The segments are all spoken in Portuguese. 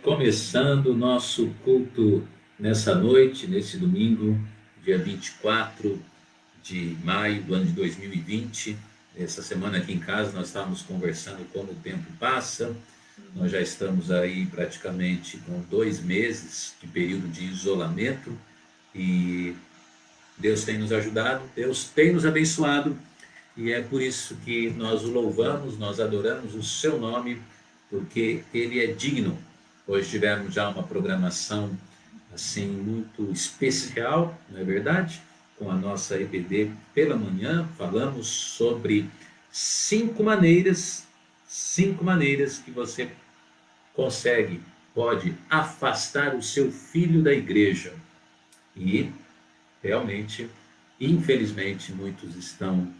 Começando o nosso culto nessa noite, nesse domingo, dia 24 de maio do ano de 2020. Essa semana aqui em casa nós estávamos conversando como o tempo passa. Nós já estamos aí praticamente com 2 meses de período de isolamento e Deus tem nos ajudado, Deus tem nos abençoado e é por isso que nós o louvamos, nós adoramos o seu nome, porque ele é digno. Hoje tivemos já uma programação assim muito especial, não é verdade? Com a nossa EBD pela manhã, falamos sobre 5 maneiras que você pode afastar o seu filho da igreja. E realmente, infelizmente, muitos estão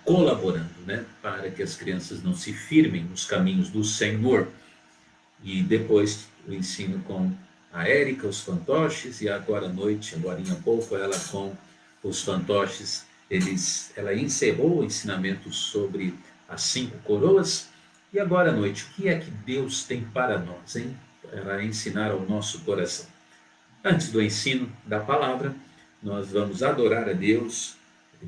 colaborando, né, para que as crianças não se firmem nos caminhos do Senhor. E depois o ensino com a Érica, os fantoches, e agora à noite, agora em pouco, ela com os fantoches, ela encerrou o ensinamento sobre as 5 coroas. E agora à noite, o que é que Deus tem para nós, hein? Para ensinar ao nosso coração. Antes do ensino da palavra, nós vamos adorar a Deus,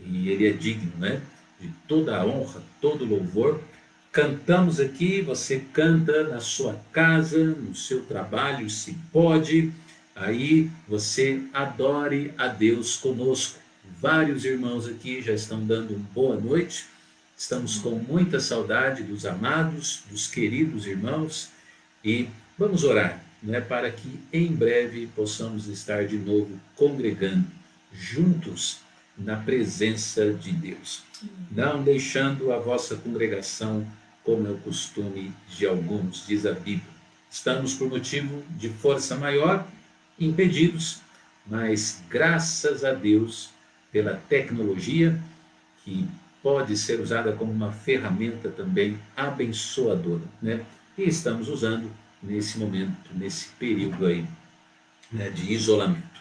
e Ele é digno, né, de toda a honra, todo louvor. Cantamos aqui, você canta na sua casa, no seu trabalho, se pode, aí você adore a Deus conosco. Vários irmãos aqui já estão dando boa noite, estamos com muita saudade dos amados, dos queridos irmãos, e vamos orar, né, para que em breve possamos estar de novo congregando juntos na presença de Deus, não deixando a vossa congregação como é o costume de alguns, diz a Bíblia. Estamos por motivo de força maior impedidos, mas graças a Deus pela tecnologia que pode ser usada como uma ferramenta também abençoadora, né? E estamos usando nesse momento, nesse período aí, né, de isolamento.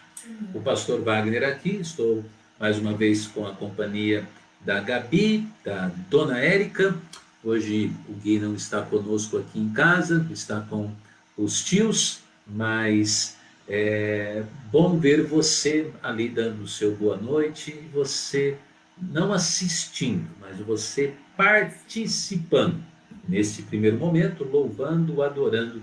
O pastor Wagner aqui, estou mais uma vez com a companhia da Gabi, da dona Érica. Hoje o Gui não está conosco aqui em casa, está com os tios, mas é bom ver você ali dando o seu boa noite, e você não assistindo, mas você participando, nesse primeiro momento, louvando, adorando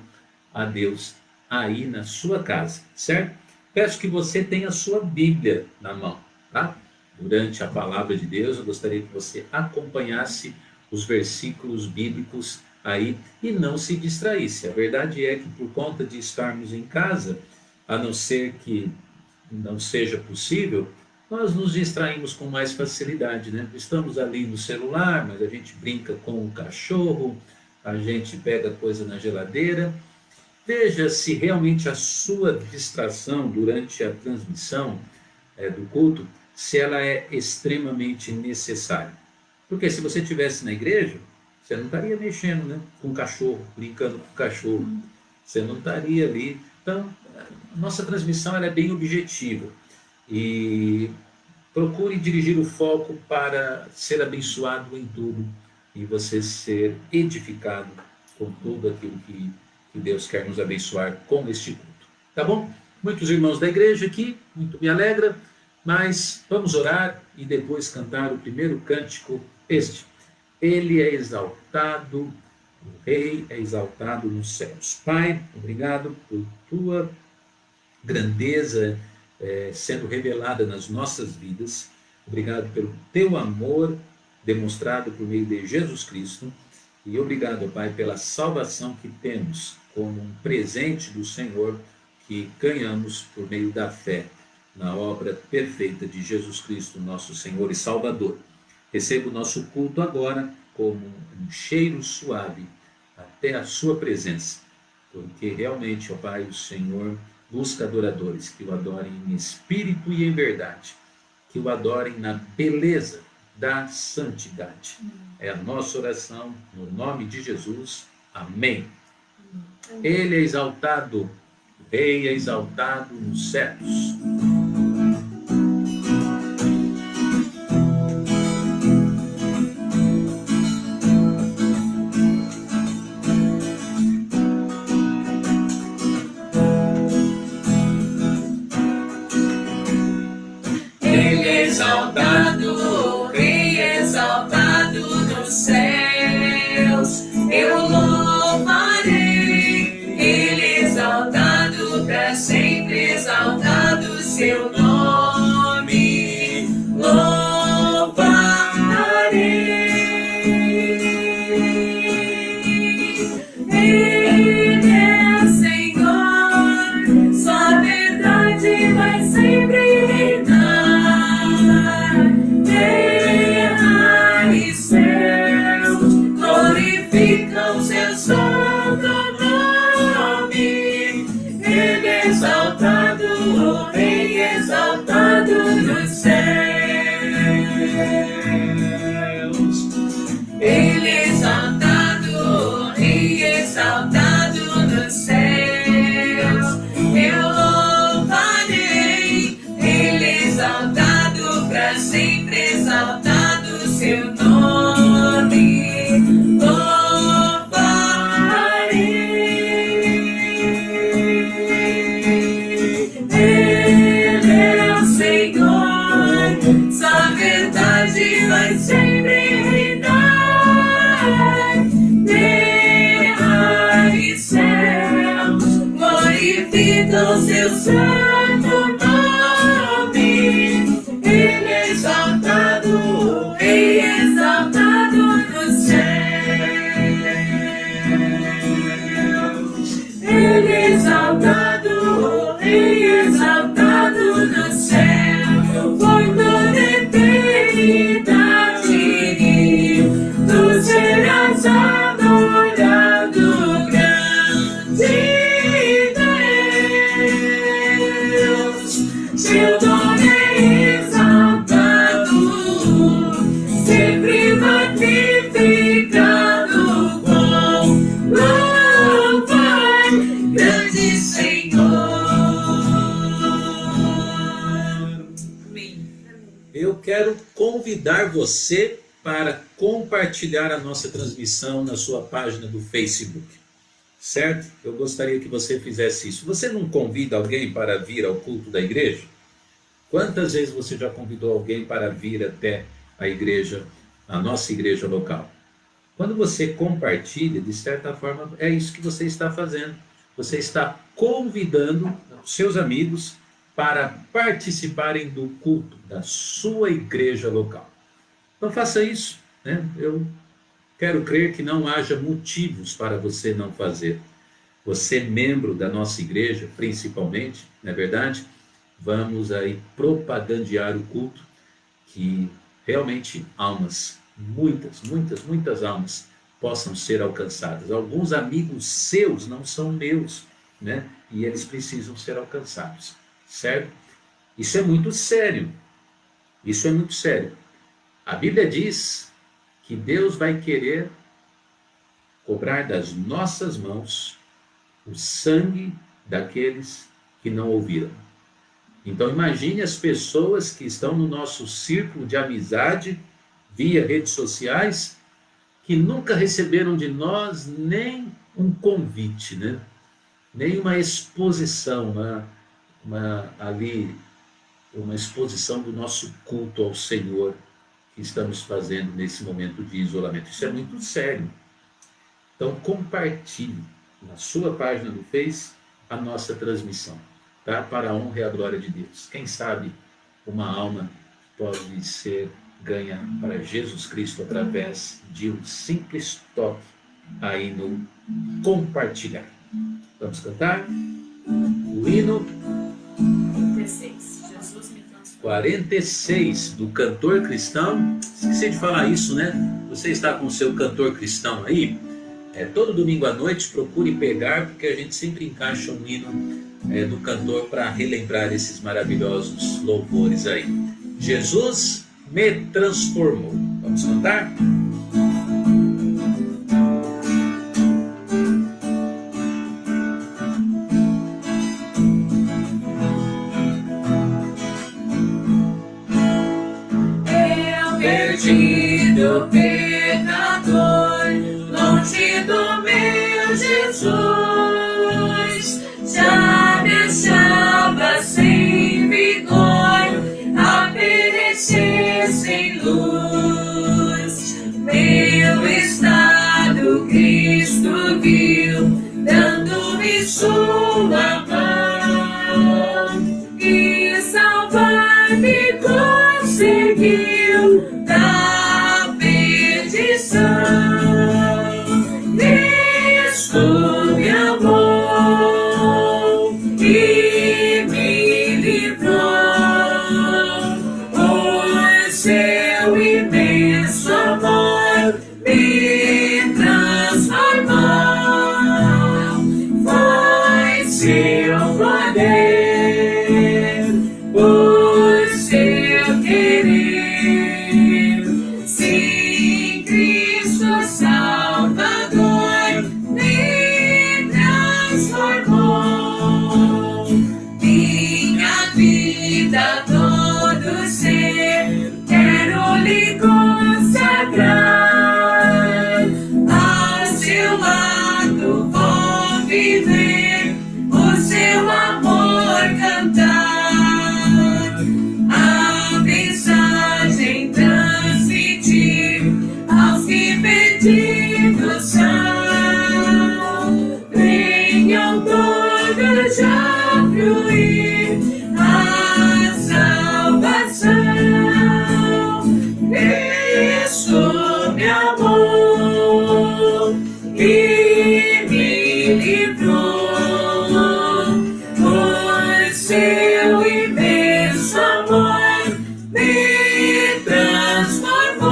a Deus aí na sua casa, certo? Peço que você tenha a sua Bíblia na mão, tá? Durante a palavra de Deus, eu gostaria que você acompanhasse os versículos bíblicos aí e não se distraísse. A verdade é que por conta de estarmos em casa, a não ser que não seja possível, nós nos distraímos com mais facilidade, né? Estamos ali no celular, mas a gente brinca com o cachorro, a gente pega coisa na geladeira. Veja se realmente a sua distração durante a transmissão do culto, se ela é extremamente necessária. Porque se você estivesse na igreja, você não estaria mexendo, né, com o cachorro, brincando com o cachorro. Você não estaria ali. Então, a nossa transmissão ela é bem objetiva. E procure dirigir o foco para ser abençoado em tudo e você ser edificado com tudo aquilo que Deus quer nos abençoar com este culto. Tá bom? Muitos irmãos da igreja aqui, muito me alegra, mas vamos orar e depois cantar o primeiro cântico, este. Ele é exaltado, o Rei é exaltado nos céus. Pai, obrigado por tua grandeza sendo revelada nas nossas vidas. Obrigado pelo teu amor demonstrado por meio de Jesus Cristo. E obrigado, Pai, pela salvação que temos como um presente do Senhor que ganhamos por meio da fé na obra perfeita de Jesus Cristo, nosso Senhor e Salvador. Receba o nosso culto agora como um cheiro suave até a sua presença, porque realmente, ó Pai, o Senhor busca adoradores que o adorem em espírito e em verdade, que o adorem na beleza da santidade. É a nossa oração, no nome de Jesus. Amém. Ele é exaltado, o Rei é exaltado nos céus. seu nome louvarei. Ele é Senhor, sua verdade vai sempre reinar. Terra e céu glorificam seu santo nome. Ele é exaltado, o Rei exaltado nos céus. Ele é exaltado, o Rei exaltado nos céus. Eu louvarei, Ele é exaltado, para sempre exaltado seu nome. Sua verdade vai sempre reinar. Terra e céus glorificam seu santo nome. Ele é exaltado, o Rei exaltado nos céus. Ele é exaltado, o Rei exaltado nos céus. Foi toda eternidade, tu serás adorado, grande Deus. Seu nome é exaltado, sempre magnificado, com louvor, grande Senhor. Eu quero convidar você para compartilhar a nossa transmissão na sua página do Facebook, certo? Eu gostaria que você fizesse isso. Você não convida alguém para vir ao culto da igreja? Quantas vezes você já convidou alguém para vir até a igreja, a nossa igreja local? Quando você compartilha, de certa forma, é isso que você está fazendo. Você está convidando os seus amigos para participarem do culto da sua igreja local. Então faça isso, né? Eu quero crer que não haja motivos para você não fazer. Você, membro da nossa igreja, principalmente, não é verdade? Vamos aí propagandear o culto, que realmente almas, muitas almas possam ser alcançadas. Alguns amigos seus não são meus, né? E eles precisam ser alcançados. Certo? Isso é muito sério. Isso é muito sério. A Bíblia diz que Deus vai querer cobrar das nossas mãos o sangue daqueles que não ouviram. Então imagine as pessoas que estão no nosso círculo de amizade via redes sociais, que nunca receberam de nós nem um convite, né? Nem uma exposição, uma exposição do nosso culto ao Senhor que estamos fazendo nesse momento de isolamento. Isso é muito sério. Então compartilhe na sua página do Face a nossa transmissão, tá? Para a honra e a glória de Deus. Quem sabe uma alma pode ser ganha para Jesus Cristo através de um simples toque aí no compartilhar. Vamos cantar o hino 46 do cantor cristão. Esqueci de falar isso, né? Você está com o seu cantor cristão aí? Todo domingo à noite procure pegar, porque a gente sempre encaixa um hino do cantor para relembrar esses maravilhosos louvores aí. Jesus me transformou. Vamos cantar? Perdido pecador, longe do meu Jesus, já me achava sem vigor, a perecer sem luz. Meu estado Cristo viu, dando-me sua mão, e seu poder, o seu querer. Sim, Cristo Salvador me transformou. Minha vida, todo ser, quero lhe consagrar. Ao seu lado vou viver, o seu amor cantar, a mensagem transmitir aos que perdidos são. Venham todos já fluir a salvação. Cristo me amou e me livrou. Por seu imenso amor me transformou.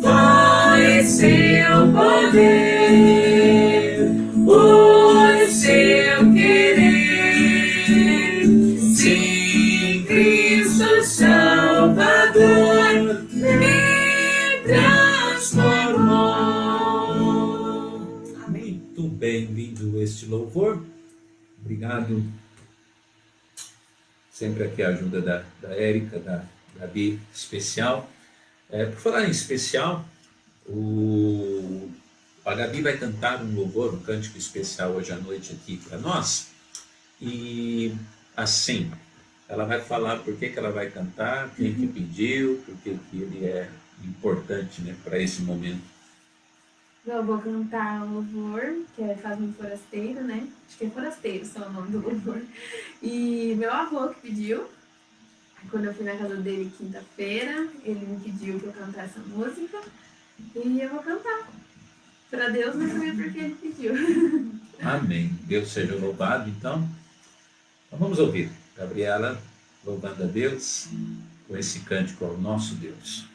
Foi seu poder, o seu querer. Sim, Cristo Salvador me transformou. Amém. Muito bem, lindo este louvor. Obrigado. Sempre aqui a ajuda da Érica, da Gabi, especial. Por falar em especial, a Gabi vai cantar um louvor, um cântico especial hoje à noite aqui para nós. E assim, ela vai falar por que ela vai cantar, quem que pediu, por que ele é importante, né, para esse momento. Eu vou cantar um louvor, que é Faz-me Forasteiro, né? Acho que é Forasteiro, só o nome do louvor. E meu avô que pediu, quando eu fui na casa dele quinta-feira, ele me pediu que eu cantasse essa música. E eu vou cantar. Para Deus, mas também porque ele pediu. Amém. Deus seja louvado, então. Então vamos ouvir Gabriela louvando a Deus com esse cântico ao nosso Deus.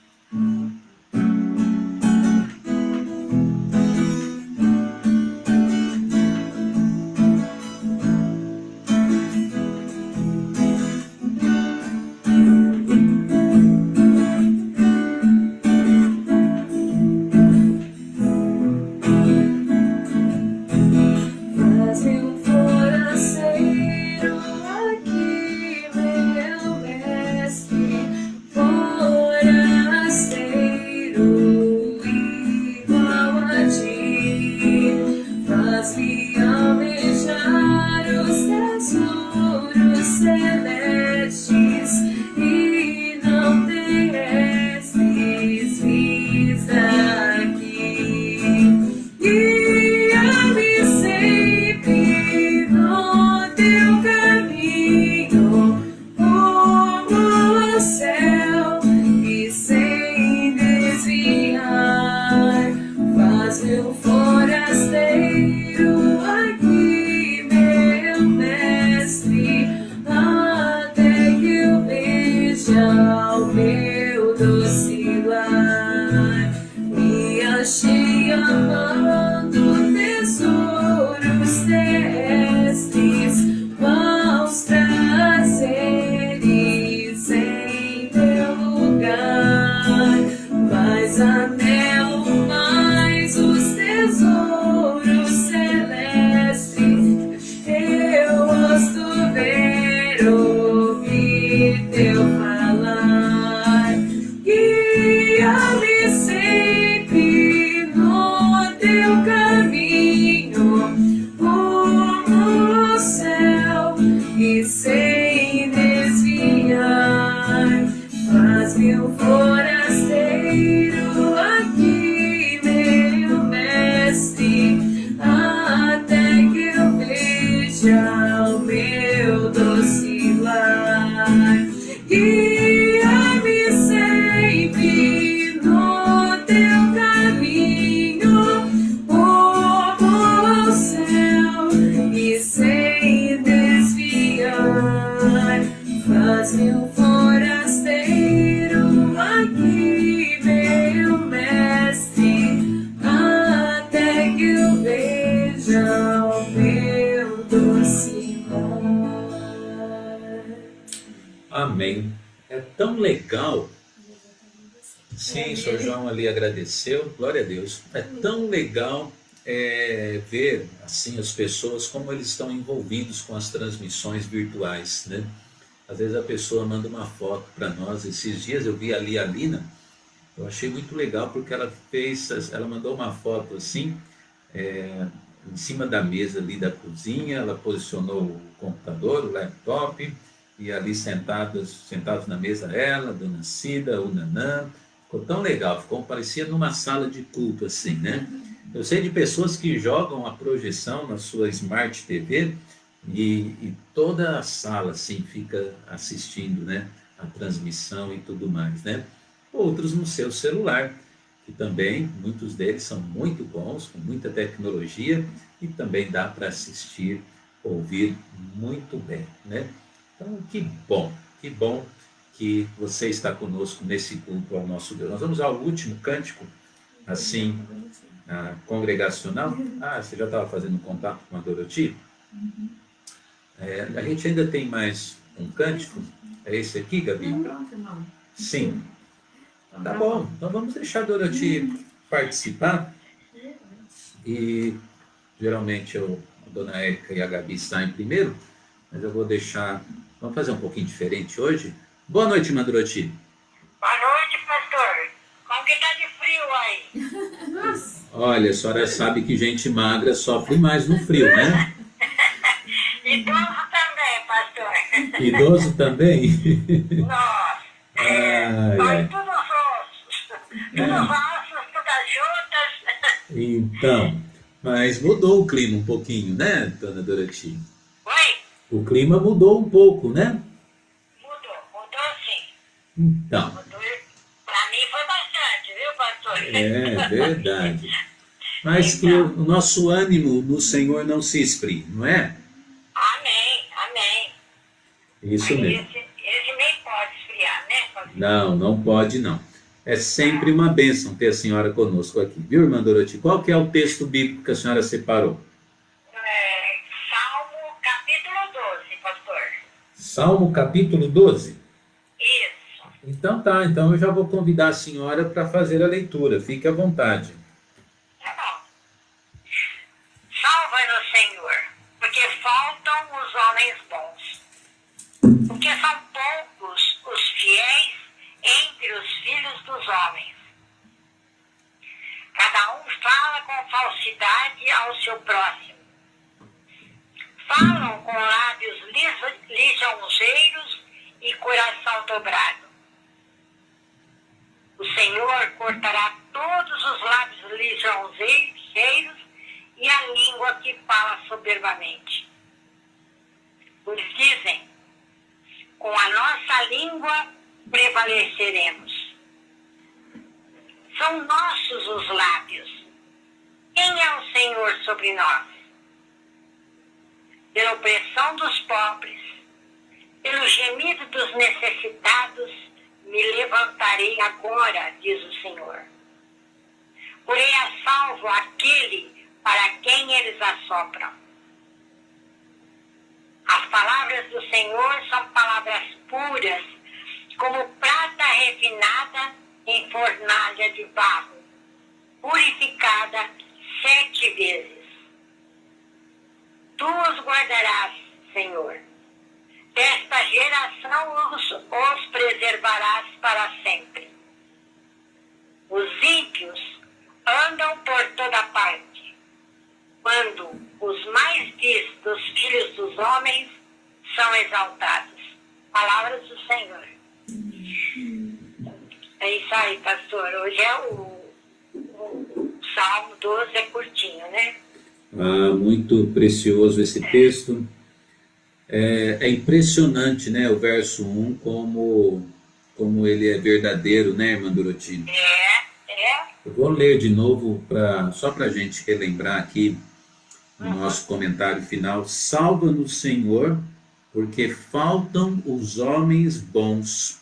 Faz-me um forasteiro aqui, meu mestre, forasteiro igual a ti. Faz-me almejar os tesouros celestes e não terrestres vis aqui. Guia-me sempre no teu caminho, rumo ao céu e sem desviar. Faz-me um forasteiro aqui, meu mestre, até que eu veja o meu doce lar. Me achei amando tesouros terrestres, maus prazeres em teu lugar. Mas anelo mais os tesouros celestes. Eu gosto ver, ouvir teu falar. Guia-me sempre no teu caminho, rumo ao céu e sem desviar. Faz-me um forasteiro aqui, meu mestre, até que eu veja o meu doce lar. Guia-me sempre no teu caminho, rumo ao céu e sem desviar. Faz-me um forasteiro aqui, meu mestre, até que eu veja o meu Amém. É tão legal. Sim, o senhor João ali agradeceu, glória a Deus. É tão legal ver assim as pessoas como eles estão envolvidos com as transmissões virtuais, né? Às vezes a pessoa manda uma foto para nós. Esses dias eu vi ali a Lina, eu achei muito legal porque ela mandou uma foto assim, em cima da mesa ali da cozinha, ela posicionou o computador, o laptop, e ali sentados na mesa ela, a Dona Cida, o Nanã. Ficou tão legal, parecia numa sala de culto assim, né? Eu sei de pessoas que jogam a projeção na sua Smart TV e toda a sala assim fica assistindo, né, a transmissão e tudo mais, né? Outros no seu celular, que também, muitos deles são muito bons, com muita tecnologia, e também dá para assistir, ouvir muito bem, né? Então, que bom que você está conosco nesse culto ao nosso Deus. Nós vamos ao último cântico, assim, congregacional. Ah, você já estava fazendo contato com a Doroti? A gente ainda tem mais um cântico, é esse aqui, Gabi? Pronto, irmão. Sim. Tá bom, então vamos deixar a Doroti participar. E geralmente a Dona Érica e a Gabi saem primeiro, mas eu vou deixar. Vamos fazer um pouquinho diferente hoje. Boa noite, irmã Doroti. Boa noite, pastor. Como que tá de frio aí? Nossa, Olha, a senhora sabe que gente magra sofre mais no frio, né? Idoso também, pastor. Idoso também? Nossa. Ai, Vai ai. tudo ossos. Tudo ossos, todas juntas. Então, mas mudou o clima um pouquinho, né, Dona Doroti? Oi? O clima mudou um pouco, né? Mudou sim. Então, Mudou. Pra mim foi bastante, viu, pastor? é verdade. Mas que o nosso ânimo no Senhor não se esfrie, não é? Amém, amém. Isso mesmo. Esse nem pode esfriar, né, pastor? Não, não pode não. É sempre uma bênção ter a senhora conosco aqui. Viu, irmã Doroti? Qual que é o texto bíblico que a senhora separou? Salmo capítulo 12, pastor. Salmo capítulo 12? Isso. Então tá, então eu já vou convidar a senhora para fazer a leitura. Fique à vontade. Tá bom. Salva-nos, Senhor, porque faltam os homens bons. Porque são poucos os fiéis entre os filhos dos homens. Cada um fala com falsidade ao seu próximo. Falam com lábios lisonjeiros e coração dobrado. O Senhor cortará todos os lábios lisonjeiros e a língua que fala soberbamente. Pois dizem, com a nossa língua prevaleceremos. São nossos os lábios. Quem é o Senhor sobre nós? Pela opressão dos pobres, pelo gemido dos necessitados, me levantarei agora, diz o Senhor. Porei a salvo aquele para quem eles assopram. As palavras do Senhor são palavras puras, como prata refinada em fornalha de barro, purificada 7 vezes. Tu os guardarás, Senhor. Desta geração os preservarás para sempre. Os ímpios andam por toda parte, quando os mais vis dos filhos dos homens são exaltados. Palavras do Senhor. É isso aí, pastor. Hoje é o Salmo 12, é curtinho, né? Ah, muito precioso esse texto. É impressionante, né, o verso 1, como ele é verdadeiro, né, irmã Doroti? Eu vou ler de novo, só para a gente relembrar aqui no nosso comentário final. Salva-nos, Senhor, porque faltam os homens bons.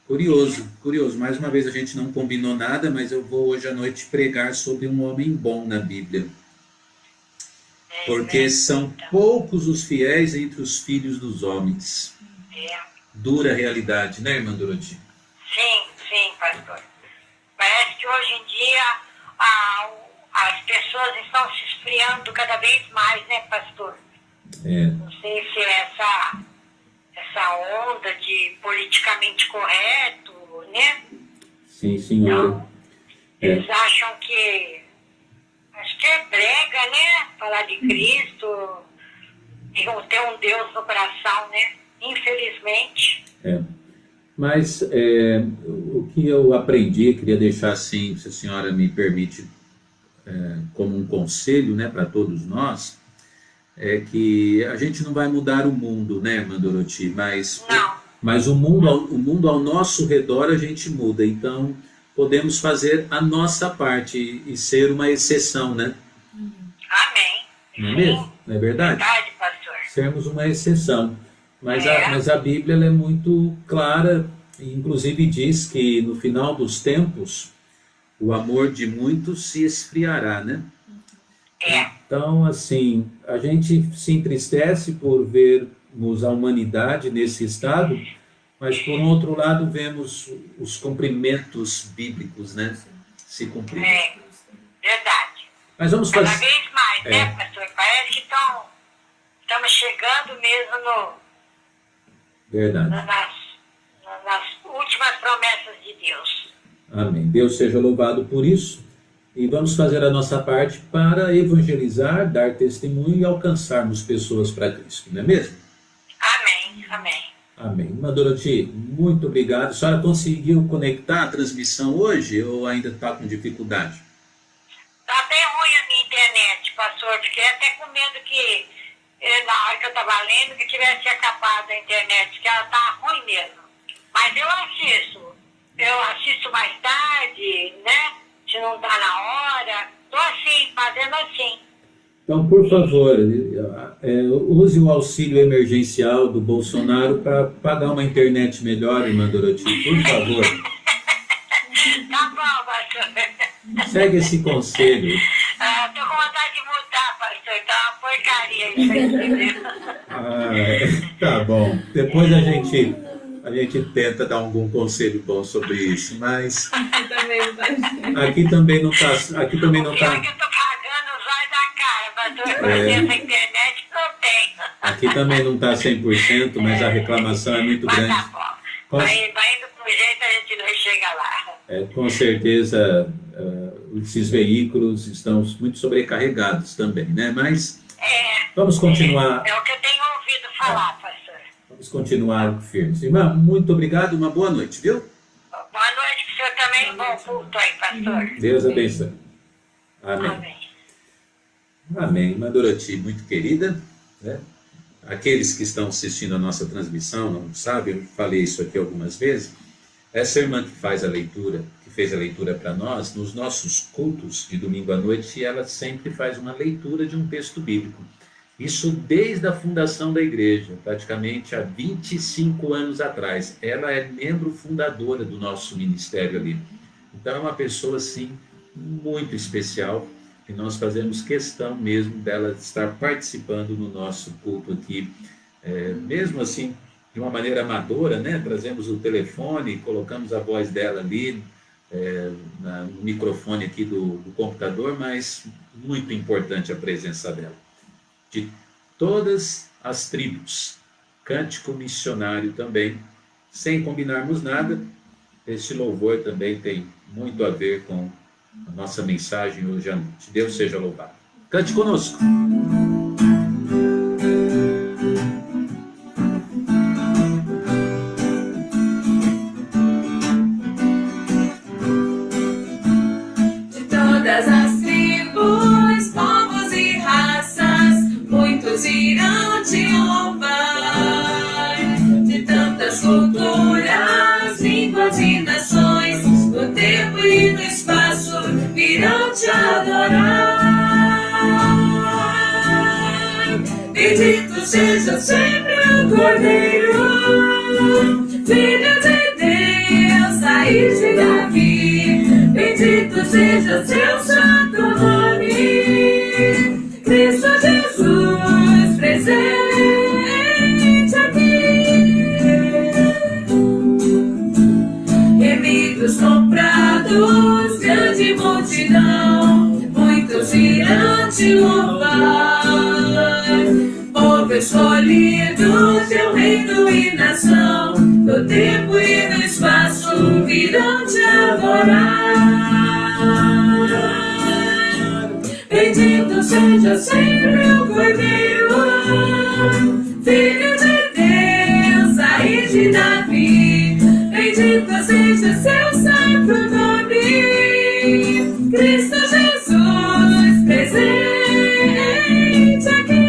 Curioso. Mais uma vez a gente não combinou nada, mas eu vou hoje à noite pregar sobre um homem bom na Bíblia. Porque são poucos os fiéis entre os filhos dos homens. dura realidade, né, irmã Doroti? Sim, pastor. Parece que hoje em dia as pessoas estão se esfriando cada vez mais, né, pastor? Não sei se é essa onda de politicamente correto, né? Sim, senhora. Então, eles acham que... Acho que é brega, né? Falar de Cristo, e ter um Deus no coração, né? Infelizmente. Mas o que eu aprendi, queria deixar assim, se a senhora me permite, como um conselho, né, para todos nós, é que a gente não vai mudar o mundo, né, irmã Doroti? Mas o mundo ao nosso redor a gente muda. Então, podemos fazer a nossa parte e ser uma exceção, né? Amém. Não é mesmo? Não é verdade? Verdade, pastor. Sermos uma exceção. Mas a Bíblia ela é muito clara, e inclusive diz que no final dos tempos o amor de muitos se esfriará, né? Então, assim, a gente se entristece por vermos a humanidade nesse estado, mas por um outro lado vemos os cumprimentos bíblicos, né? Se cumprir. Verdade. Mas vamos fazer... Cada vez mais, né, pastor? Parece que estamos chegando mesmo Verdade. nas últimas promessas de Deus. Amém. Deus seja louvado por isso. E vamos fazer a nossa parte para evangelizar, dar testemunho e alcançarmos pessoas para Cristo, não é mesmo? Amém. Amém. Irmã Doroti, muito obrigado. A senhora conseguiu conectar a transmissão hoje ou ainda está com dificuldade? Está bem ruim a minha internet, pastor. Fiquei até com medo que, na hora que eu estava lendo, que tivesse acabado a internet, que ela está ruim mesmo. Mas eu assisto mais tarde, né? Se não está na hora. Estou assim, fazendo assim. Então, por favor, use o auxílio emergencial do Bolsonaro para pagar uma internet melhor, irmã Doroti, por favor. Tá bom, pastor. Segue esse conselho. Estou com vontade de mudar, pastor. Tá uma porcaria isso aí, entendeu? Tá bom. Depois a gente tenta dar algum conselho bom sobre isso, mas aqui também não está. Aqui também não está. Que eu tô pagando os olhos da cara, pastor. Essa internet não tem. Aqui também não está 100%, mas a reclamação é muito Mas grande. tá bom. Vai indo pro jeito, a gente não chega lá. Com certeza, esses veículos estão muito sobrecarregados também, né? Mas vamos continuar. É o que eu tenho ouvido falar, pastor. Vamos continuar firmes. Irmã, muito obrigado, uma boa noite, viu? Boa noite pro senhor também, bom culto aí, pastor. Deus abençoe. Amém. Amém. Irmã Doroti, muito querida, né? Aqueles que estão assistindo a nossa transmissão, não sabem, eu falei isso aqui algumas vezes, essa irmã que faz a leitura, que fez a leitura para nós, nos nossos cultos de domingo à noite, ela sempre faz uma leitura de um texto bíblico. Isso desde a fundação da igreja, praticamente há 25 anos atrás. Ela é membro fundadora do nosso ministério ali. Então é uma pessoa, assim, muito especial, e nós fazemos questão mesmo dela estar participando no nosso culto aqui, mesmo assim, de uma maneira amadora, né? Trazemos o telefone, colocamos a voz dela ali, no microfone aqui do computador, mas muito importante a presença dela. De todas as tribos, cântico missionário também, sem combinarmos nada, este louvor também tem muito a ver com a nossa mensagem hoje à noite. Deus seja louvado. Cante conosco. De todas as tribos, povos e raças, muitos irão te louvar. De tantas culturas, línguas e nações, no tempo e no espaço virão te adorar. Bendito seja sempre o Cordeiro, Filho de Deus, raiz de Davi. Bendito seja seu santo nome, Cristo Jesus presente aqui. multidão, muitos irão te louvar. Povo escolhido, teu reino e nação, no tempo e no espaço virão te adorar. Bendito seja sempre o Cordeiro, Filho de Deus, raiz de Davi. Bendito seja seu santo nome, Cristo Jesus, presente aqui.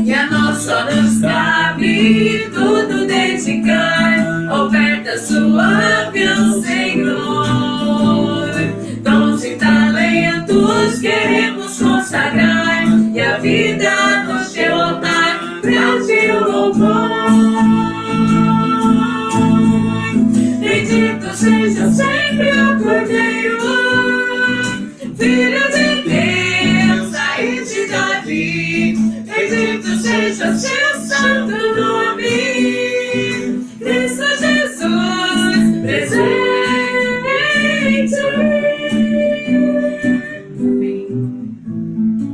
E a nós só nos cabe tudo dedicar, oferta suave ao Senhor. Dons e talentos queremos consagrar, e a vida no teu altar pra teu louvor. Bendito seja sempre o Cordeiro, Filho de Deus, raiz de Davi. Bendito seja seu santo nome, Cristo Jesus, presente.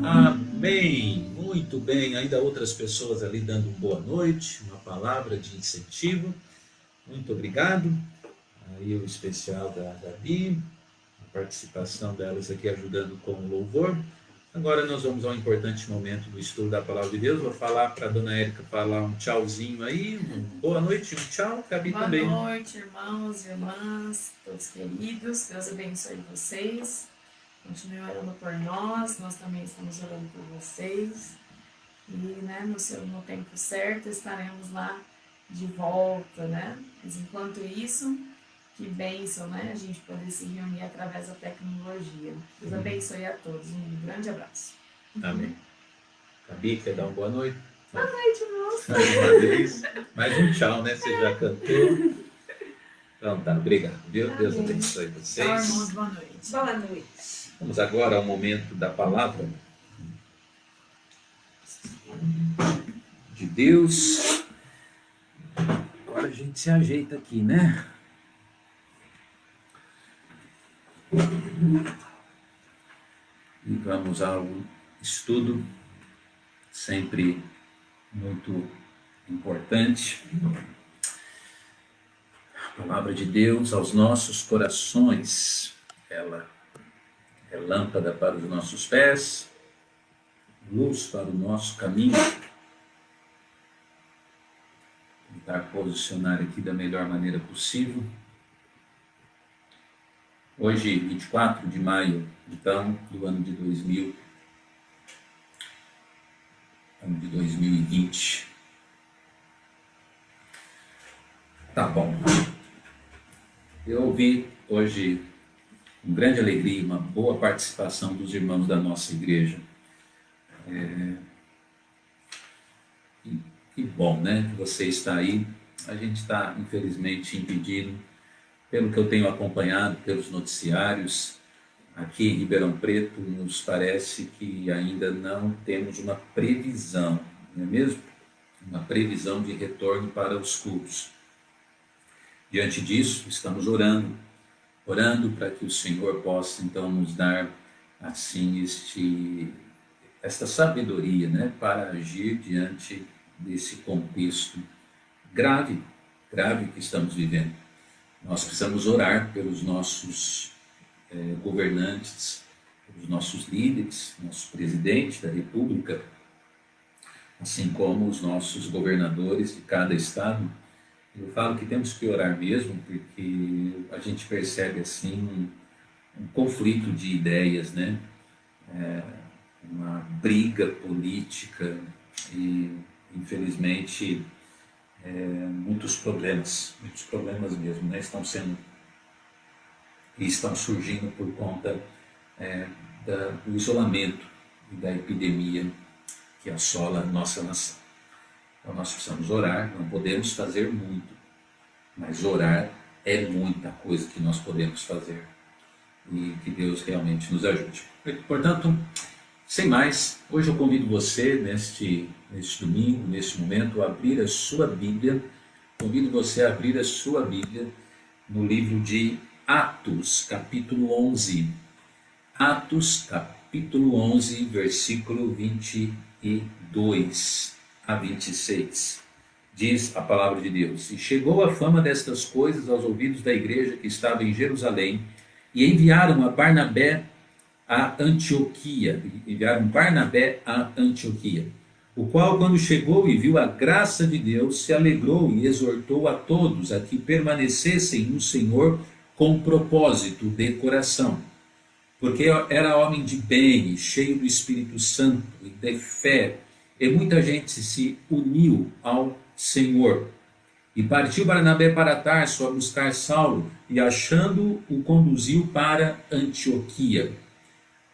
Amém. Muito bem. Ainda outras pessoas ali dando boa noite, uma palavra de incentivo. Muito obrigado. Aí o especial da Gabi, a participação delas aqui ajudando com o louvor. Agora nós vamos ao importante momento do estudo da Palavra de Deus. Vou falar para a dona Érica falar um tchauzinho aí. Boa noite, um tchau. Gabi também. Boa noite, irmãos e irmãs, todos queridos. Deus abençoe vocês. Continue orando por nós. Nós também estamos orando por vocês. E no tempo certo estaremos lá de volta, né? Mas enquanto isso, que bênção, né? A gente poder se reunir através da tecnologia. Deus abençoe a todos. Um grande abraço. Amém. Gabi, quer dar uma boa noite? Boa noite, irmãos. Mais uma vez. Mais um tchau, né? Você já cantou. Então tá, obrigado, viu? Deus Amém. abençoe Tchau, vocês. irmãos. Boa noite. Boa noite. Vamos agora ao momento da palavra de Deus. Agora a gente se ajeita aqui, né? E vamos ao estudo, sempre muito importante. A palavra de Deus aos nossos corações, ela é lâmpada para os nossos pés, luz para o nosso caminho. Tentar posicionar aqui da melhor maneira possível. Hoje, 24 de maio, então, do ano de 2020. Tá bom. Eu ouvi hoje com grande alegria, uma boa participação dos irmãos da nossa igreja. Que bom, né? Que você está aí. A gente está, infelizmente, impedido, pelo que eu tenho acompanhado, pelos noticiários, aqui em Ribeirão Preto, nos parece que ainda não temos uma previsão, não é mesmo? Uma previsão de retorno para os cultos. Diante disso, estamos orando para que o Senhor possa, então, nos dar, assim, esta sabedoria, né, para agir diante desse contexto grave que estamos vivendo. Nós precisamos orar pelos nossos governantes, pelos nossos líderes, nosso presidente da República, assim como os nossos governadores de cada estado. Eu falo que temos que orar mesmo, porque a gente percebe assim um conflito de ideias, né? Uma briga política e, infelizmente, muitos problemas mesmo, né? Estão surgindo por conta do isolamento e da epidemia que assola a nossa nação. Então nós precisamos orar, não podemos fazer muito, mas orar é muita coisa que nós podemos fazer. E que Deus realmente nos ajude. Portanto, sem mais, hoje eu convido você, neste domingo, neste momento, a abrir a sua Bíblia. Convido você a abrir a sua Bíblia no livro de Atos, capítulo 11. Atos, capítulo 11, versículo 22 a 26. Diz a palavra de Deus: E chegou a fama destas coisas aos ouvidos da igreja que estava em Jerusalém, e enviaram Barnabé a Antioquia, o qual, quando chegou e viu a graça de Deus, se alegrou e exortou a todos a que permanecessem no Senhor com propósito de coração, porque era homem de bem, cheio do Espírito Santo e de fé, e muita gente se uniu ao Senhor. E partiu Barnabé para Tarso a buscar Saulo, e achando o conduziu para Antioquia.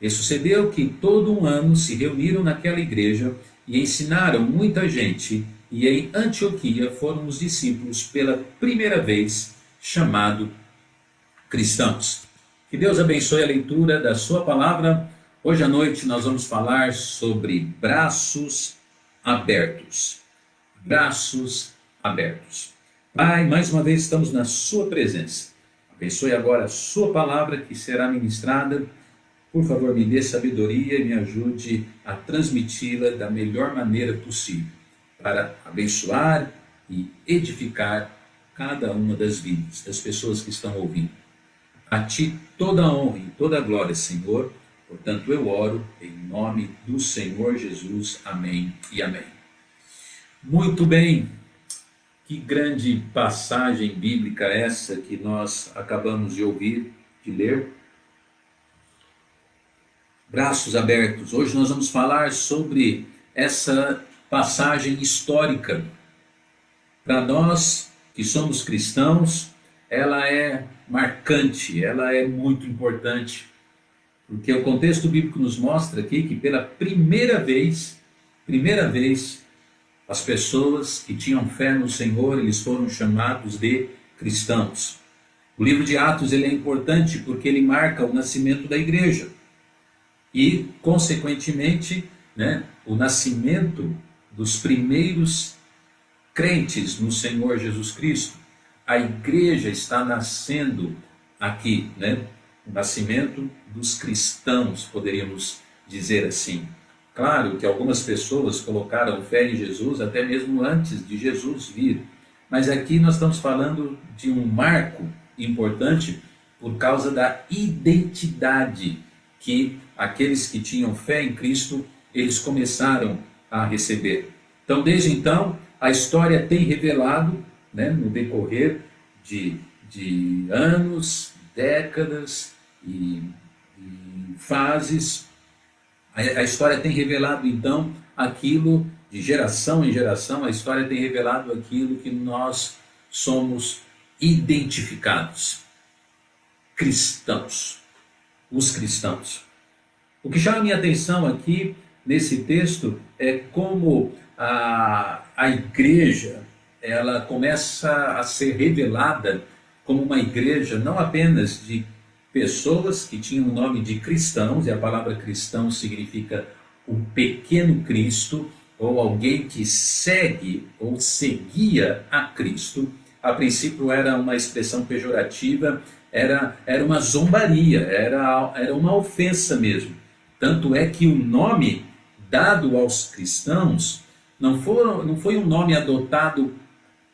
E sucedeu que todo um ano se reuniram naquela igreja e ensinaram muita gente, e em Antioquia foram os discípulos pela primeira vez chamados cristãos. Que Deus abençoe a leitura da sua palavra. Hoje à noite nós vamos falar sobre braços abertos. Braços abertos. Pai, mais uma vez estamos na sua presença. Abençoe agora a sua palavra que será ministrada. Por favor, me dê sabedoria e me ajude a transmiti-la da melhor maneira possível, para abençoar e edificar cada uma das vidas, das pessoas que estão ouvindo. A Ti toda a honra e toda a glória, Senhor. Portanto, eu oro em nome do Senhor Jesus. Amém e amém. Muito bem. Que grande passagem bíblica essa que nós acabamos de ouvir, de ler. Braços abertos. Hoje nós vamos falar sobre essa passagem histórica. Para nós que somos cristãos, ela é marcante, ela é muito importante, porque o contexto bíblico nos mostra aqui que pela primeira vez, as pessoas que tinham fé no Senhor, eles foram chamados de cristãos. O livro de Atos ele é importante porque ele marca o nascimento da igreja e, consequentemente, o nascimento dos primeiros crentes no Senhor Jesus Cristo. A igreja está nascendo aqui, o nascimento dos cristãos, poderíamos dizer assim. Claro que algumas pessoas colocaram fé em Jesus até mesmo antes de Jesus vir, mas aqui nós estamos falando de um marco importante por causa da identidade que aqueles que tinham fé em Cristo, eles começaram a receber. Então, desde então, a história tem revelado, no decorrer de anos, décadas e fases, a história tem revelado então aquilo, de geração em geração, a história tem revelado aquilo que nós somos identificados. Cristãos. Os cristãos. O que chama a minha atenção aqui, nesse texto, é como a igreja, ela começa a ser revelada como uma igreja não apenas de pessoas que tinham o nome de cristãos, e a palavra cristão significa um pequeno Cristo, ou alguém que segue ou seguia a Cristo. A princípio era uma expressão pejorativa, era uma zombaria, era uma ofensa mesmo. Tanto é que o nome dado aos cristãos não foi um nome adotado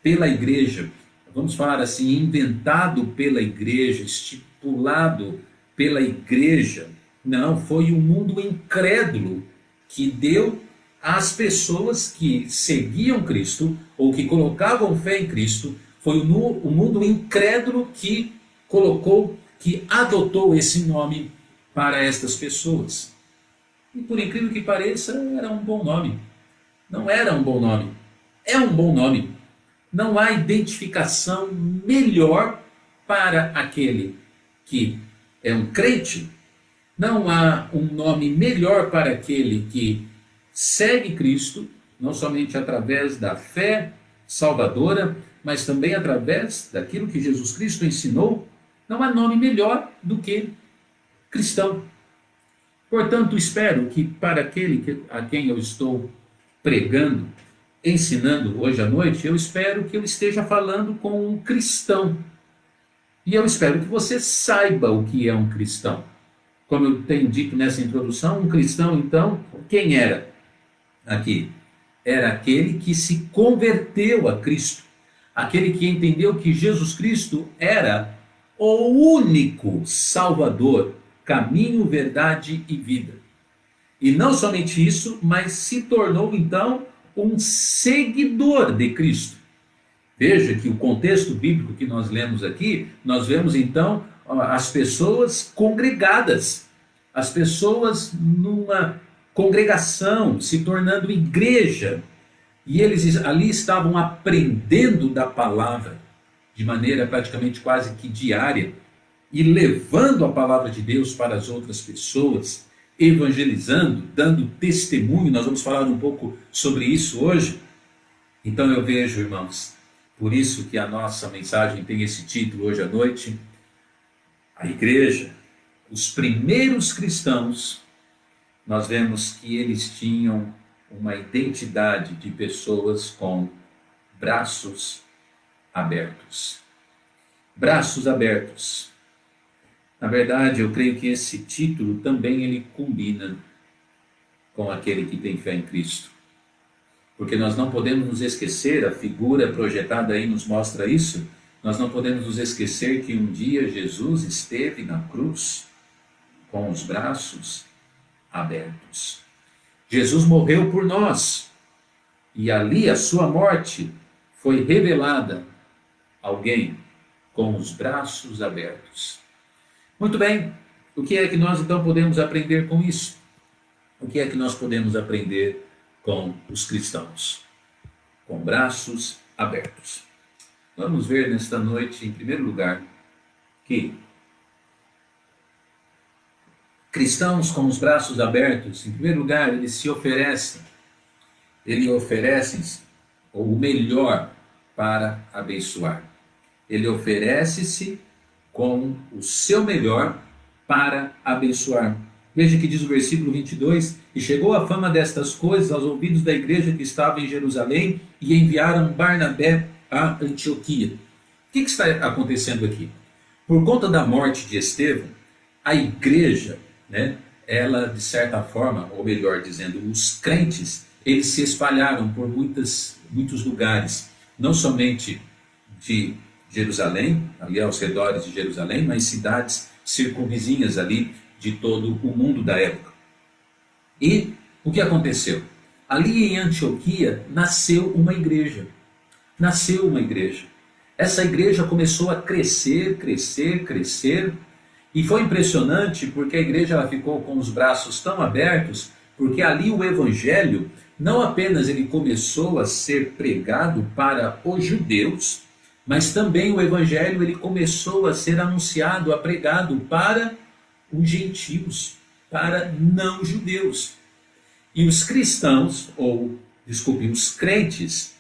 pela igreja, vamos falar assim, inventado pela igreja, estipulado pela igreja. Não, foi o mundo incrédulo que deu às pessoas que seguiam Cristo ou que colocavam fé em Cristo. Foi o mundo incrédulo que adotou esse nome para estas pessoas. E por incrível que pareça, era um bom nome. Não era um bom nome, é um bom nome. Não há identificação melhor para aquele que é um crente. Não há um nome melhor para aquele que segue Cristo, não somente através da fé salvadora, mas também através daquilo que Jesus Cristo ensinou. Não há nome melhor do que cristão. Portanto, espero que para aquele a quem eu estou pregando, ensinando hoje à noite, eu espero que eu esteja falando com um cristão. E eu espero que você saiba o que é um cristão. Como eu tenho dito nessa introdução, um cristão, então, quem era aqui? Era aquele que se converteu a Cristo, aquele que entendeu que Jesus Cristo era o único Salvador, caminho, verdade e vida. E não somente isso, mas se tornou então um seguidor de Cristo. Veja que o contexto bíblico que nós lemos aqui, nós vemos então as pessoas congregadas, as pessoas numa congregação, se tornando igreja, e eles ali estavam aprendendo da palavra, de maneira praticamente quase que diária, e levando a palavra de Deus para as outras pessoas, evangelizando, dando testemunho. Nós vamos falar um pouco sobre isso hoje. Então eu vejo, irmãos, por isso que a nossa mensagem tem esse título hoje à noite, a igreja, os primeiros cristãos, nós vemos que eles tinham uma identidade de pessoas com braços abertos. Braços abertos. Na verdade, eu creio que esse título também ele combina com aquele que tem fé em Cristo. Porque nós não podemos nos esquecer, a figura projetada aí nos mostra isso, nós não podemos nos esquecer que um dia Jesus esteve na cruz com os braços abertos. Jesus morreu por nós, e ali a sua morte foi revelada a alguém com os braços abertos. Muito bem, o que é que nós então podemos aprender com isso? O que é que nós podemos aprender com os cristãos? Com braços abertos. Vamos ver nesta noite, em primeiro lugar, que cristãos com os braços abertos, em primeiro lugar, eles se oferecem, o melhor para abençoar. Ele oferece-se com o seu melhor para abençoar. Veja que diz o versículo 22, e chegou a fama destas coisas aos ouvidos da igreja que estava em Jerusalém, e enviaram Barnabé a Antioquia. O que está acontecendo aqui? Por conta da morte de Estevão, a igreja, ela de certa forma, ou melhor dizendo, os crentes, eles se espalharam por muitos lugares, não somente de Jerusalém, ali aos redores de Jerusalém, mas cidades circunvizinhas ali de todo o mundo da época. E o que aconteceu? Ali em Antioquia nasceu uma igreja. Essa igreja começou a crescer, e foi impressionante porque a igreja ela ficou com os braços tão abertos, porque ali o evangelho, não apenas ele começou a ser pregado para os judeus, mas também o evangelho ele começou a ser anunciado, pregado para os gentios, para não judeus. E os cristãos, os crentes,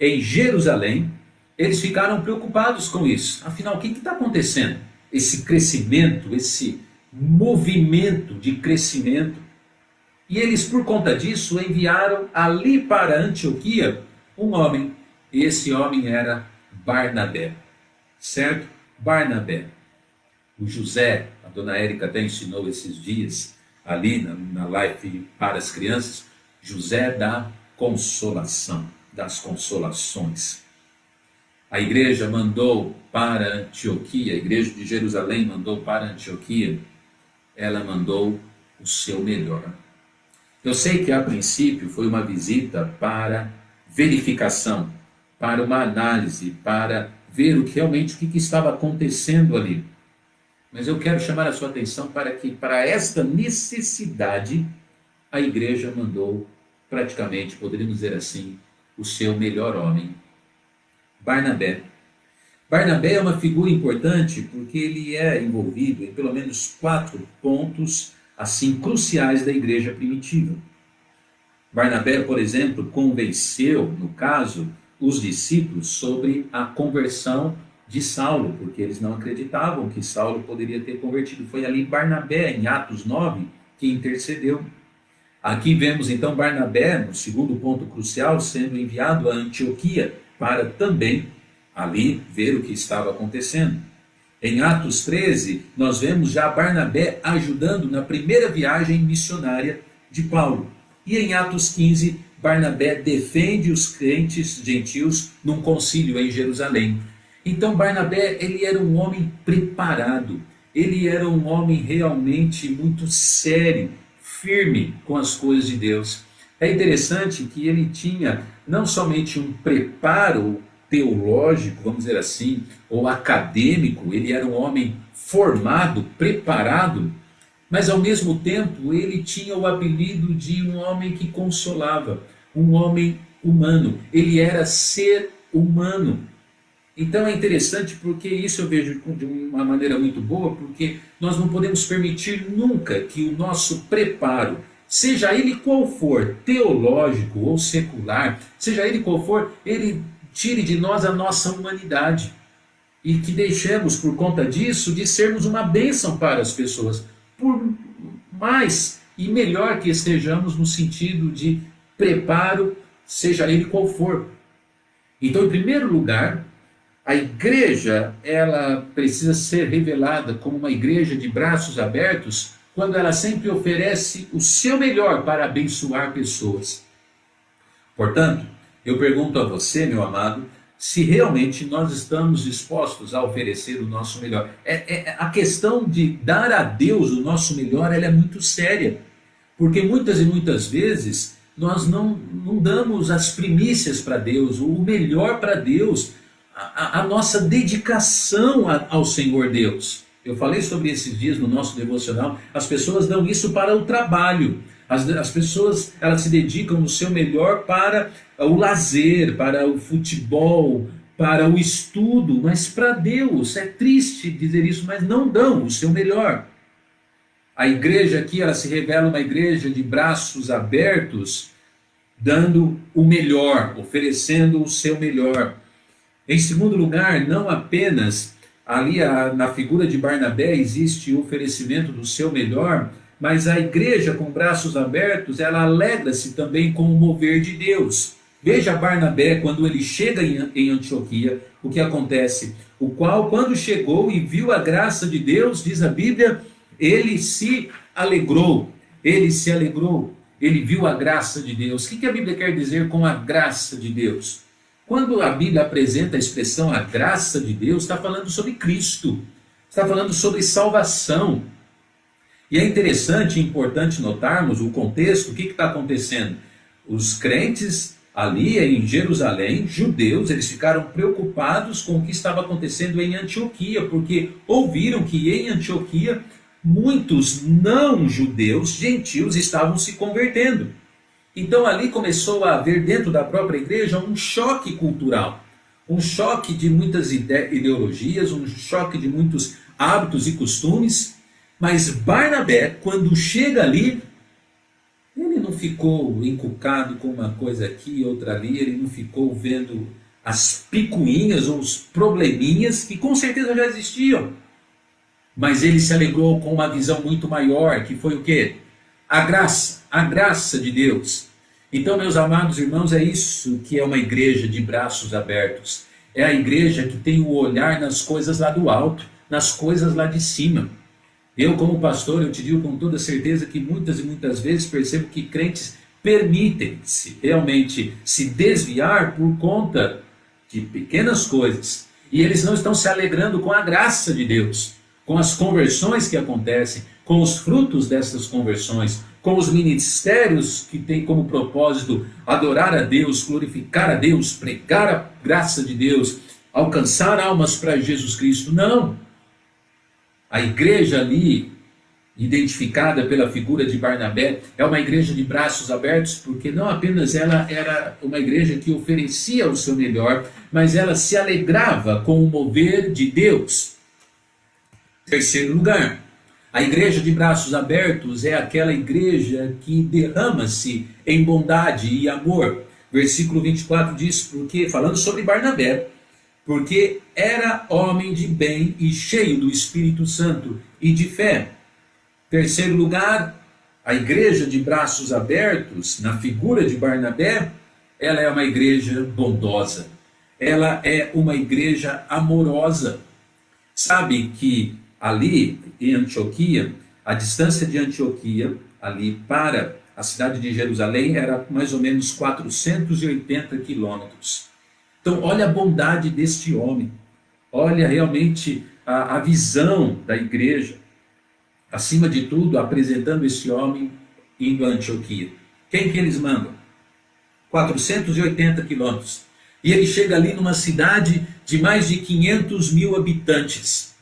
em Jerusalém, eles ficaram preocupados com isso. Afinal, o que está acontecendo? Esse crescimento, esse movimento de crescimento. E eles, por conta disso, enviaram ali para Antioquia um homem. E esse homem era Barnabé. Certo? Barnabé. O José, a dona Érica até ensinou esses dias, ali na live para as crianças, José da consolação, das consolações. A igreja mandou para Antioquia, a igreja de Jerusalém mandou para Antioquia, ela mandou o seu melhor. Eu sei que a princípio foi uma visita para verificação, para uma análise, para ver realmente o que estava acontecendo ali. Mas eu quero chamar a sua atenção para que, para esta necessidade, a igreja mandou praticamente, poderíamos dizer assim, o seu melhor homem, Barnabé. Barnabé é uma figura importante porque ele é envolvido em pelo menos 4 pontos assim cruciais da igreja primitiva. Barnabé, por exemplo, convenceu, no caso, os discípulos sobre a conversão de Saulo, porque eles não acreditavam que Saulo poderia ter convertido. Foi ali Barnabé, em Atos 9, que intercedeu. Aqui vemos então Barnabé, no segundo ponto crucial, sendo enviado a Antioquia para também ali ver o que estava acontecendo. Em Atos 13, nós vemos já Barnabé ajudando na primeira viagem missionária de Paulo. E em Atos 15, Barnabé defende os crentes gentios num concílio em Jerusalém. Então Barnabé, ele era um homem preparado, ele era um homem realmente muito sério, firme com as coisas de Deus. É interessante que ele tinha não somente um preparo teológico, vamos dizer assim, ou acadêmico, ele era um homem formado, preparado, mas ao mesmo tempo ele tinha o apelido de um homem que consolava, um homem humano, ele era ser humano. Então é interessante porque isso eu vejo de uma maneira muito boa, porque nós não podemos permitir nunca que o nosso preparo, seja ele qual for, teológico ou secular, seja ele qual for, ele tire de nós a nossa humanidade. E que deixemos por conta disso de sermos uma bênção para as pessoas, por mais e melhor que estejamos no sentido de preparo, seja ele qual for. Então, em primeiro lugar, a igreja, ela precisa ser revelada como uma igreja de braços abertos, quando ela sempre oferece o seu melhor para abençoar pessoas. Portanto, eu pergunto a você, meu amado, se realmente nós estamos dispostos a oferecer o nosso melhor. A questão de dar a Deus o nosso melhor, ela é muito séria. Porque muitas e muitas vezes nós não damos as primícias para Deus, o melhor para Deus, a nossa dedicação ao Senhor Deus. Eu falei sobre esses dias no nosso devocional, as pessoas dão isso para o trabalho. As pessoas, elas se dedicam no seu melhor para o lazer, para o futebol, para o estudo, mas para Deus, é triste dizer isso, mas não dão o seu melhor. A igreja aqui, ela se revela uma igreja de braços abertos, dando o melhor, oferecendo o seu melhor. Em segundo lugar, não apenas ali na figura de Barnabé existe o oferecimento do seu melhor, mas a igreja com braços abertos, ela alegra-se também com o mover de Deus. Veja Barnabé, quando ele chega em Antioquia, o que acontece? O qual, quando chegou e viu a graça de Deus, diz a Bíblia, ele se alegrou, ele viu a graça de Deus. O que a Bíblia quer dizer com a graça de Deus? Quando a Bíblia apresenta a expressão a graça de Deus, está falando sobre Cristo, está falando sobre salvação. E é interessante e importante notarmos o contexto, o que está acontecendo. Os crentes ali em Jerusalém, judeus, eles ficaram preocupados com o que estava acontecendo em Antioquia, porque ouviram que em Antioquia muitos não-judeus, gentios, estavam se convertendo. Então ali começou a haver dentro da própria igreja um choque cultural, um choque de muitas ideologias, um choque de muitos hábitos e costumes. Mas Barnabé, quando chega ali, ele não ficou encucado com uma coisa aqui e outra ali, ele não ficou vendo as picuinhas ou os probleminhas que com certeza já existiam. Mas ele se alegrou com uma visão muito maior, que foi o quê? A graça de Deus. Então, meus amados irmãos, é isso que é uma igreja de braços abertos. É a igreja que tem o olhar nas coisas lá do alto, nas coisas lá de cima. Eu, como pastor, eu te digo com toda certeza que muitas e muitas vezes percebo que crentes permitem-se realmente se desviar por conta de pequenas coisas. E eles não estão se alegrando com a graça de Deus, com as conversões que acontecem, com os frutos dessas conversões, com os ministérios que têm como propósito adorar a Deus, glorificar a Deus, pregar a graça de Deus, alcançar almas para Jesus Cristo. Não! A igreja ali, identificada pela figura de Barnabé, é uma igreja de braços abertos, porque não apenas ela era uma igreja que oferecia o seu melhor, mas ela se alegrava com o mover de Deus. Terceiro lugar, a igreja de braços abertos é aquela igreja que derrama-se em bondade e amor. Versículo 24 diz, porque, falando sobre Barnabé, porque era homem de bem e cheio do Espírito Santo e de fé. Terceiro lugar, a igreja de braços abertos, na figura de Barnabé, ela é uma igreja bondosa. Ela é uma igreja amorosa. Sabe que ali em Antioquia, a distância de Antioquia, ali para a cidade de Jerusalém, era mais ou menos 480 quilômetros. Então, olha a bondade deste homem. Olha realmente a visão da igreja. Acima de tudo, apresentando esse homem indo a Antioquia. Quem que eles mandam? 480 quilômetros. E ele chega ali numa cidade de mais de 500 mil habitantes.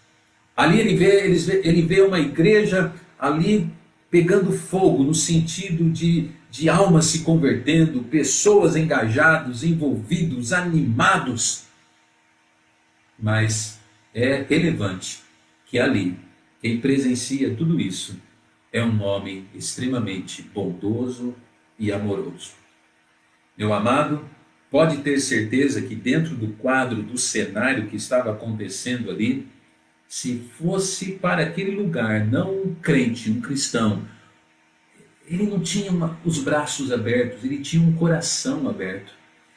Ali ele vê uma igreja ali pegando fogo, no sentido de almas se convertendo, pessoas engajados, envolvidos, animados. Mas é relevante que ali, quem presencia tudo isso, é um homem extremamente bondoso e amoroso. Meu amado, pode ter certeza que dentro do quadro, do cenário que estava acontecendo ali, se fosse para aquele lugar, não um crente, um cristão, ele não tinha os braços abertos, ele tinha um coração aberto.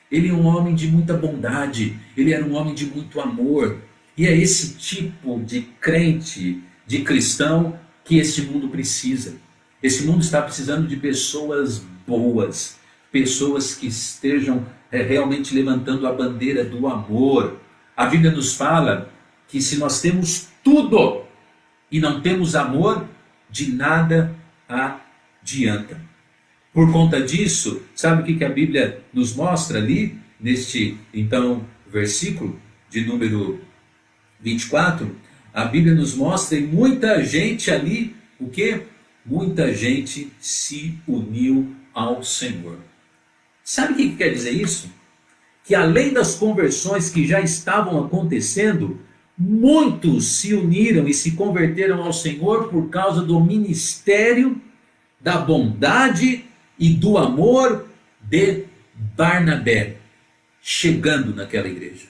Ele é um homem de muita bondade, ele era um homem de muito amor. E é esse tipo de crente, de cristão, que esse mundo precisa. Esse mundo está precisando de pessoas boas, pessoas que estejam realmente levantando a bandeira do amor. A Bíblia nos fala que se nós temos tudo e não temos amor, de nada adianta. Por conta disso, sabe o que a Bíblia nos mostra ali, neste, então, versículo de número 24? A Bíblia nos mostra e muita gente ali, o quê? Muita gente se uniu ao Senhor. Sabe o que quer dizer isso? Que além das conversões que já estavam acontecendo, muitos se uniram e se converteram ao Senhor por causa do ministério, da bondade e do amor de Barnabé, chegando naquela igreja.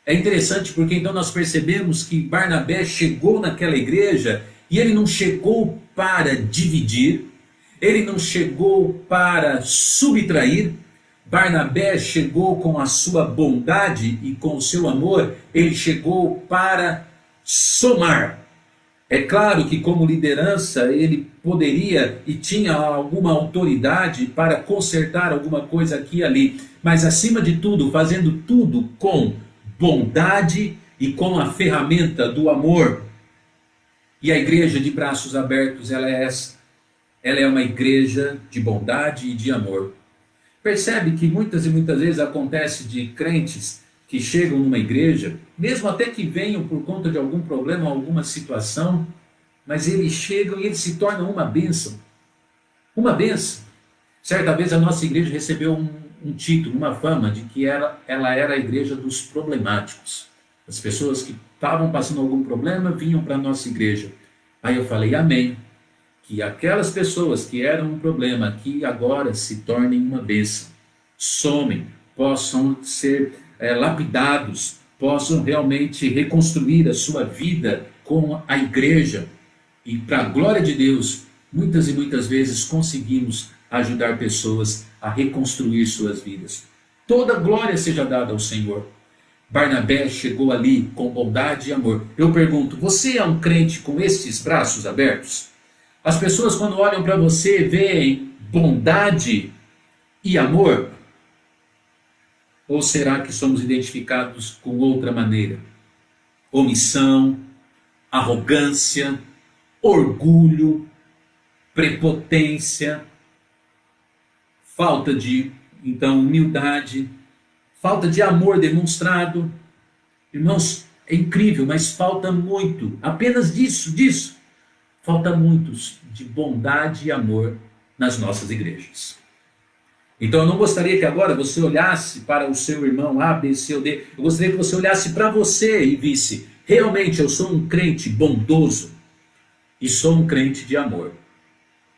É interessante porque então nós percebemos que Barnabé chegou naquela igreja e ele não chegou para dividir, ele não chegou para subtrair. Barnabé chegou com a sua bondade e com o seu amor, ele chegou para somar. É claro que como liderança ele poderia e tinha alguma autoridade para consertar alguma coisa aqui e ali, mas acima de tudo, fazendo tudo com bondade e com a ferramenta do amor. E a igreja de braços abertos, ela é essa. Ela é uma igreja de bondade e de amor. Percebe que muitas e muitas vezes acontece de crentes que chegam numa igreja, mesmo até que venham por conta de algum problema, alguma situação, mas eles chegam e eles se tornam uma bênção. Uma bênção. Certa vez a nossa igreja recebeu um título, uma fama de que ela era a igreja dos problemáticos. As pessoas que estavam passando algum problema vinham para a nossa igreja. Aí eu falei, amém. Que aquelas pessoas que eram um problema aqui agora se tornem uma bênção. Somem, possam ser lapidados, possam realmente reconstruir a sua vida com a igreja. E para a glória de Deus, muitas e muitas vezes conseguimos ajudar pessoas a reconstruir suas vidas. Toda glória seja dada ao Senhor. Barnabé chegou ali com bondade e amor. Eu pergunto, você é um crente com estes braços abertos? As pessoas quando olham para você veem bondade e amor? Ou será que somos identificados com outra maneira? Omissão, arrogância, orgulho, prepotência, falta de, então, humildade, falta de amor demonstrado. Irmãos, é incrível, mas falta muito, apenas disso. Falta muitos de bondade e amor nas nossas igrejas. Então eu não gostaria que agora você olhasse para o seu irmão A, B, C ou D. Eu gostaria que você olhasse para você e visse, realmente eu sou um crente bondoso e sou um crente de amor.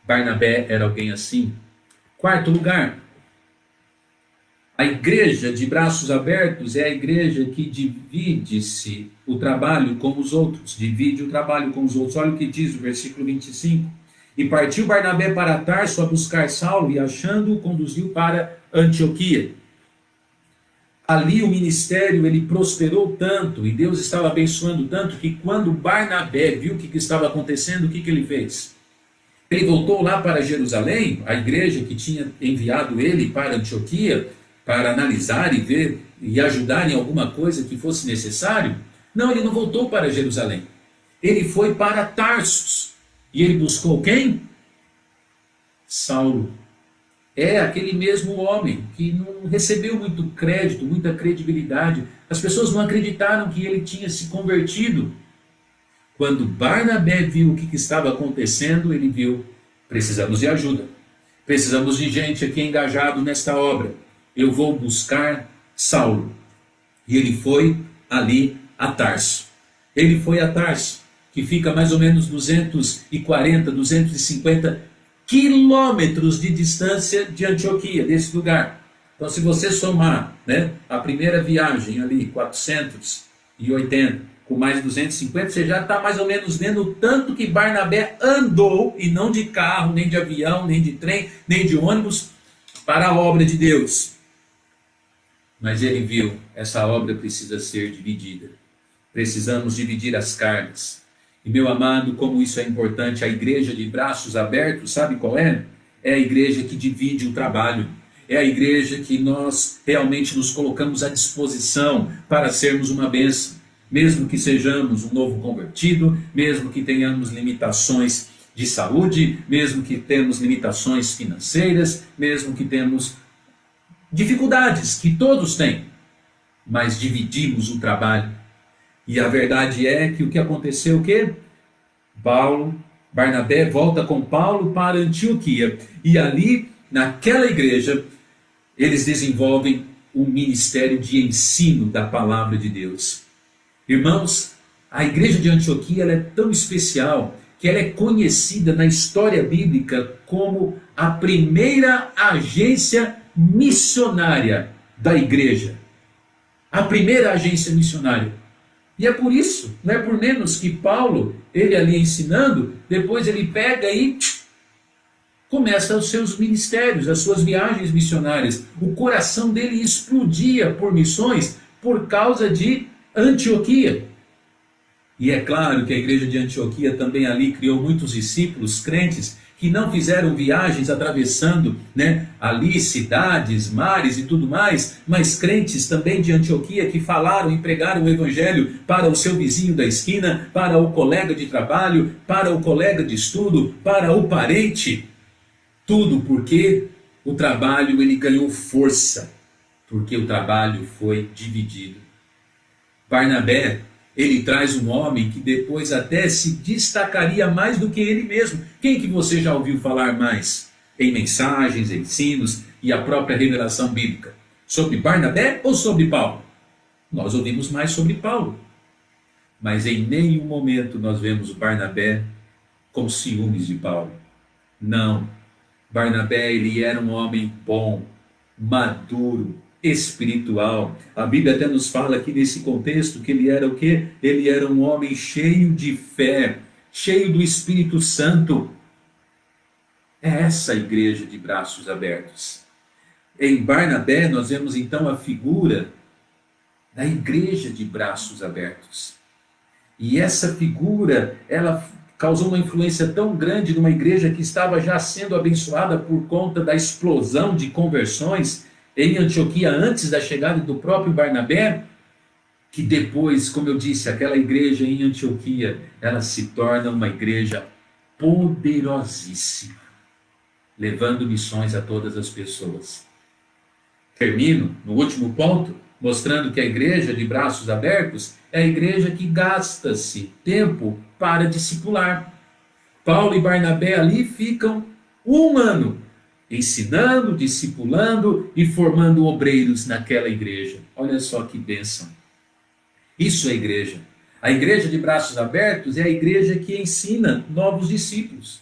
Barnabé era alguém assim. Quarto lugar, a igreja de braços abertos é a igreja que divide-se o trabalho com os outros. Divide o trabalho com os outros. Olha o que diz o versículo 25. E partiu Barnabé para Tarso a buscar Saulo e achando-o conduziu para Antioquia. ali o ministério ele prosperou tanto e Deus estava abençoando tanto que quando Barnabé viu o que estava acontecendo, o que ele fez? Ele voltou lá para Jerusalém, a igreja que tinha enviado ele para Antioquia, para analisar e ver e ajudar em alguma coisa que fosse necessário. Não, ele não voltou para Jerusalém. Ele foi para Tarsus. E ele buscou quem? Saulo. É aquele mesmo homem que não recebeu muito crédito, muita credibilidade. As pessoas não acreditaram que ele tinha se convertido. Quando Barnabé viu o que estava acontecendo, ele viu, precisamos de ajuda. Precisamos de gente aqui engajado nesta obra. Eu vou buscar Saulo. E ele foi ali a Tarso. Ele foi a Tarso, que fica mais ou menos 240, 250 quilômetros de distância de Antioquia, desse lugar. Então, se você somar, né, a primeira viagem ali, 480, com mais 250, você já está mais ou menos vendo o tanto que Barnabé andou, e não de carro, nem de avião, nem de trem, nem de ônibus, para a obra de Deus. Mas ele viu, essa obra precisa ser dividida. Precisamos dividir as cargas. E meu amado, como isso é importante, a igreja de braços abertos, sabe qual é? É a igreja que divide o trabalho. É a igreja que nós realmente nos colocamos à disposição para sermos uma bênção. Mesmo que sejamos um novo convertido, mesmo que tenhamos limitações de saúde, mesmo que temos limitações financeiras, mesmo que temos dificuldades que todos têm, mas dividimos o trabalho. E a verdade é que o que aconteceu, o quê? Barnabé volta com Paulo para Antioquia. E ali, naquela igreja, eles desenvolvem um ministério de ensino da palavra de Deus. Irmãos, a igreja de Antioquia ela é tão especial que ela é conhecida na história bíblica como a primeira agência missionária da igreja. A primeira agência missionária. E é por isso, não é por menos que Paulo, ele ali ensinando, depois ele pega e começa os seus ministérios, as suas viagens missionárias. O coração dele explodia por missões por causa de Antioquia. E é claro que a igreja de Antioquia também ali criou muitos discípulos crentes que não fizeram viagens atravessando, ali cidades, mares e tudo mais, mas crentes também de Antioquia que falaram e pregaram o evangelho para o seu vizinho da esquina, para o colega de trabalho, para o colega de estudo, para o parente. Tudo porque o trabalho ele ganhou força, porque o trabalho foi dividido. Barnabé, ele traz um homem que depois até se destacaria mais do que ele mesmo. Quem que você já ouviu falar mais em mensagens, ensinos e a própria revelação bíblica? Sobre Barnabé ou sobre Paulo? Nós ouvimos mais sobre Paulo. Mas em nenhum momento nós vemos Barnabé com ciúmes de Paulo. Não. Barnabé, ele era um homem bom, maduro, espiritual. A Bíblia até nos fala aqui nesse contexto que ele era o quê? Ele era um homem cheio de fé, cheio do Espírito Santo. É essa a igreja de braços abertos. Em Barnabé nós vemos então a figura da igreja de braços abertos. E essa figura, ela causou uma influência tão grande numa igreja que estava já sendo abençoada por conta da explosão de conversões em Antioquia, antes da chegada do próprio Barnabé, que depois, como eu disse, aquela igreja em Antioquia, ela se torna uma igreja poderosíssima, levando missões a todas as pessoas. Termino no último ponto, mostrando que a igreja de braços abertos é a igreja que gasta-se tempo para discipular. Paulo e Barnabé ali ficam 1 ano, ensinando, discipulando e formando obreiros naquela igreja. Olha só que bênção. Isso é igreja. A igreja de braços abertos é a igreja que ensina novos discípulos.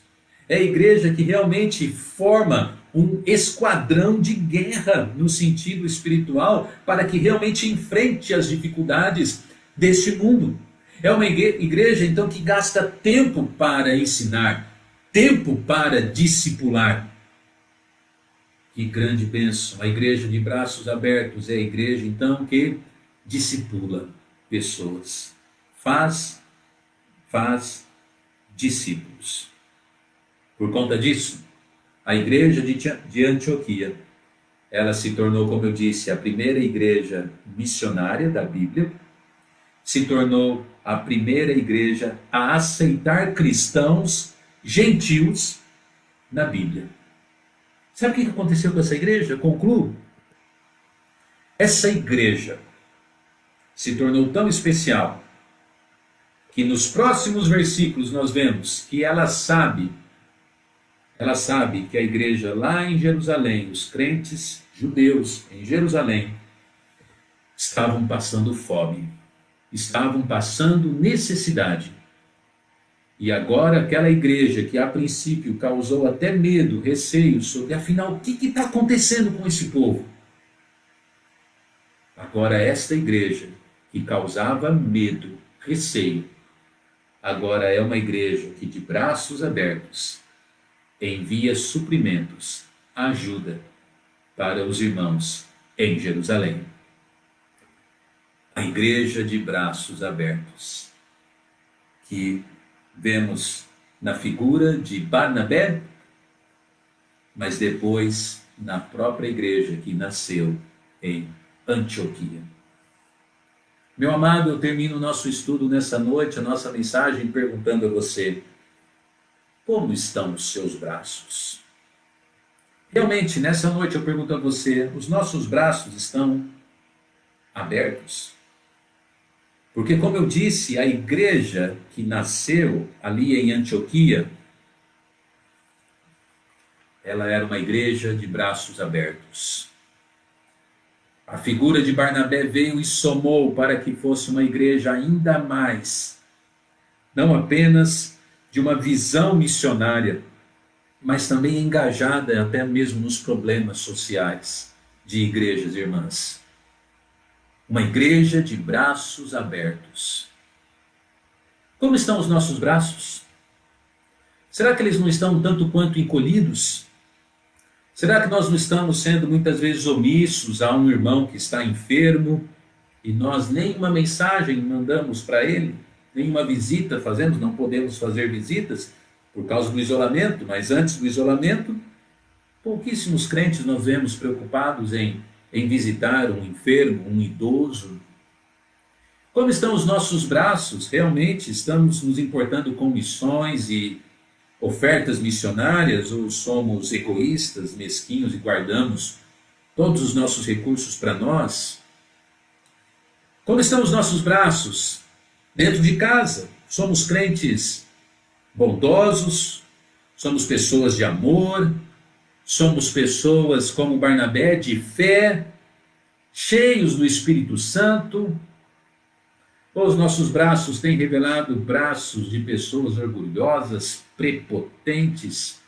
É a igreja que realmente forma um esquadrão de guerra no sentido espiritual para que realmente enfrente as dificuldades deste mundo. É uma igreja então que gasta tempo para ensinar, tempo para discipular. Que grande bênção! A igreja de braços abertos é a igreja, então, que discipula pessoas. Faz discípulos. Por conta disso, a igreja de Antioquia, ela se tornou, como eu disse, a primeira igreja missionária da Bíblia, se tornou a primeira igreja a aceitar cristãos gentios na Bíblia. Sabe o que aconteceu com essa igreja? Eu concluo. Essa igreja se tornou tão especial que nos próximos versículos nós vemos que ela sabe que a igreja lá em Jerusalém, os crentes judeus em Jerusalém, estavam passando fome, estavam passando necessidade. E agora aquela igreja que a princípio causou até medo, receio sobre, afinal, o que está acontecendo com esse povo? Agora esta igreja que causava medo, receio, agora é uma igreja que de braços abertos envia suprimentos, ajuda para os irmãos em Jerusalém. A igreja de braços abertos, que vemos na figura de Barnabé, mas depois na própria igreja que nasceu em Antioquia. Meu amado, eu termino o nosso estudo nessa noite, a nossa mensagem, perguntando a você: como estão os seus braços? Realmente, nessa noite eu pergunto a você, os nossos braços estão abertos? Porque, como eu disse, a igreja que nasceu ali em Antioquia, ela era uma igreja de braços abertos. A figura de Barnabé veio e somou para que fosse uma igreja ainda mais, não apenas de uma visão missionária, mas também engajada até mesmo nos problemas sociais de igrejas irmãs. Uma igreja de braços abertos. Como estão os nossos braços? Será que eles não estão tanto quanto encolhidos? Será que nós não estamos sendo muitas vezes omissos a um irmão que está enfermo e nós nem uma mensagem mandamos para ele, nenhuma visita fazemos, não podemos fazer visitas por causa do isolamento, mas antes do isolamento, pouquíssimos crentes nós vemos preocupados em visitar um enfermo, um idoso. Como estão os nossos braços? Realmente estamos nos importando com missões e ofertas missionárias, ou somos egoístas, mesquinhos e guardamos todos os nossos recursos para nós? Como estão os nossos braços? Dentro de casa, somos crentes bondosos, somos pessoas de amor, somos pessoas como Barnabé, de fé, cheios do Espírito Santo. Ou os nossos braços têm revelado braços de pessoas orgulhosas, prepotentes,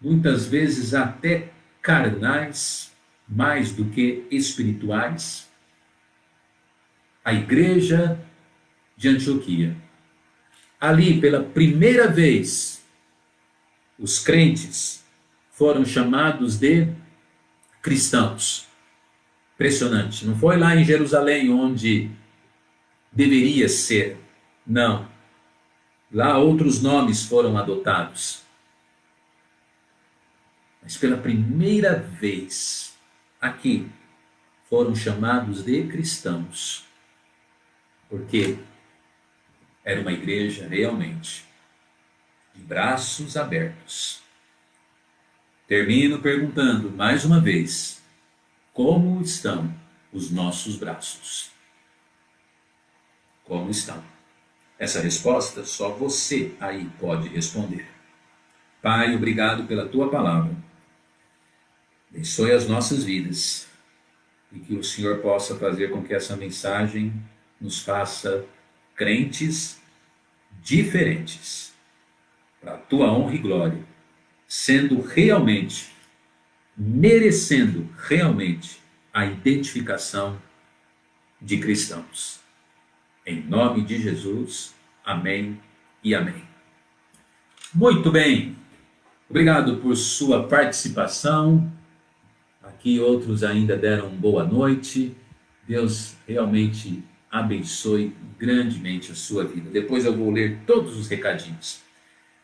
muitas vezes até carnais, mais do que espirituais? A igreja de Antioquia, ali pela primeira vez, os crentes foram chamados de cristãos. Impressionante. Não foi lá em Jerusalém onde deveria ser. Não. Lá outros nomes foram adotados. Mas pela primeira vez, aqui, foram chamados de cristãos. Porque era uma igreja realmente de braços abertos. Termino perguntando mais uma vez: como estão os nossos braços? Como estão? Essa resposta só você aí pode responder. Pai, obrigado pela tua palavra. Abençoe as nossas vidas e que o Senhor possa fazer com que essa mensagem nos faça crentes diferentes, para a tua honra e glória, sendo realmente, merecendo realmente a identificação de cristãos. Em nome de Jesus, amém e amém. Muito bem, Obrigado por sua participação. Aqui outros ainda deram boa noite. Deus realmente abençoe grandemente a sua vida. Depois eu vou ler todos os recadinhos.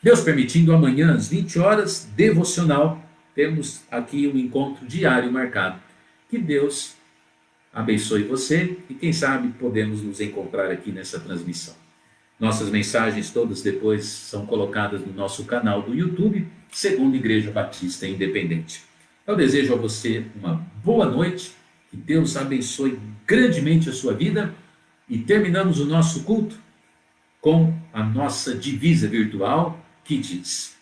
Deus permitindo, amanhã às 20 horas, devocional. Temos aqui um encontro diário marcado. Que Deus abençoe você e quem sabe podemos nos encontrar aqui nessa transmissão. Nossas mensagens todas depois são colocadas no nosso canal do YouTube, Segunda Igreja Batista Independente. Eu desejo a você uma boa noite, que Deus abençoe grandemente a sua vida e terminamos o nosso culto com a nossa divisa virtual que diz: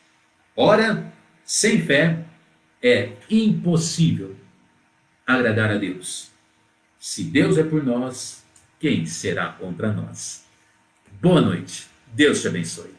ora, sem fé é impossível agradar a Deus. Se Deus é por nós, quem será contra nós? Boa noite. Deus te abençoe.